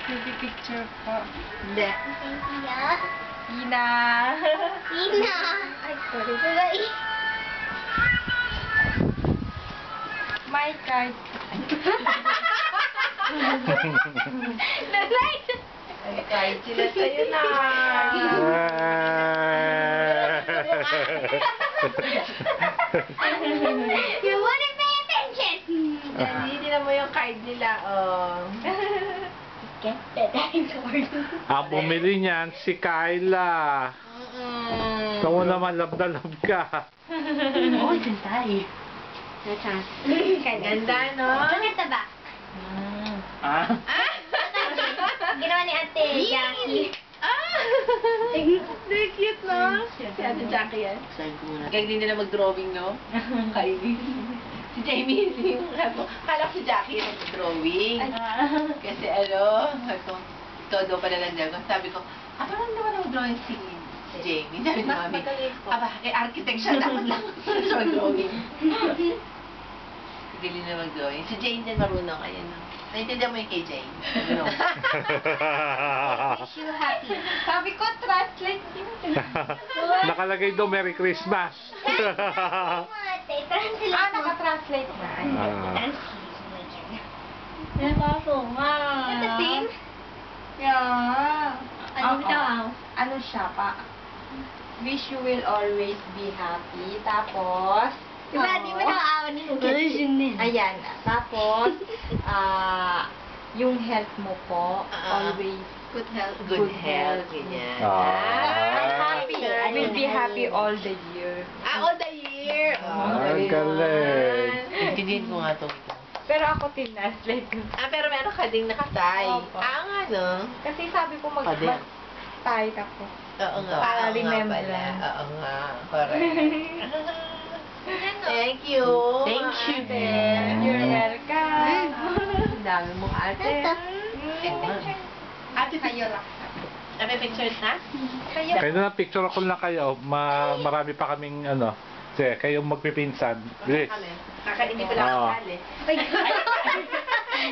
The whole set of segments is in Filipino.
Nagpipicture po. Hindi. Ina. Ina. Ay, sorry. My card. Nalike. Ay, card sila sa'yo na. You wouldn't pay attention. Hindi na mo yung card nila, oh. Get the dinosaur. Ang bumili niyan, si Kyla. Ikaw mo naman love na love ka. Oh, sentay. Ganda, no? Ganda ba? Ah? Ginawa ni Ate Jackie. Very cute, no? Si Ate Jackie yan. Kaya hindi nila mag-drawing, no? Kylie. Si Jamie, kala ko si Jackie yung mag-drawing. Kasi sabi ko, ikaw daw pala lang daw. Sabi ko, parang naman mag-drawing si Jamie. Sabi ko, mami, architect siya, dapat lang siya mag-drawing. Galing na mag-drawing. Si Jane din marunong, ayan. Naintindihan mo yung kay Jane. Wish you happy. Sabi ko, translate din. Nakalagay daw Merry Christmas. Ate, translate mo. Naka-translate na. Nakaso nga. Ito, Tim? Yeah. Ano daw? Ano siya pa? Wish you will always be happy. Tapos, Diba, di ba nakaawa ni Hugot? ayan. Tapos, yung health mo po, always Good health. good health. Ah. Happy. Will be happy all the year. All the year. Ang galing. Intindihin ko nga ito. Pero ako tinranslate ko. Pero meron ka ding nakatay. Opo. Nga, no? Kasi sabi ko Pwede. mag-tight ako. Oo nga. Para oo nga remembrance. pala. Oo nga. Correct. Thank you. Thank you. Ate, you're welcome. Ang dami mong ate. Ate, Kayo lang. may pictures na? Kayo. Kayo na picture ako na kayo. Marami pa kaming ano. Sige, kayong magpipinsan. Bilis. Hindi pala Oo. kasali.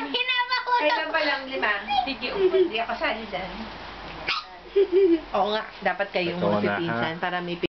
Hinaba ko Kailan pa lang 5? Sige, hindi ako sali dyan. Oo nga, dapat kayong Ito na, magpipinsan para may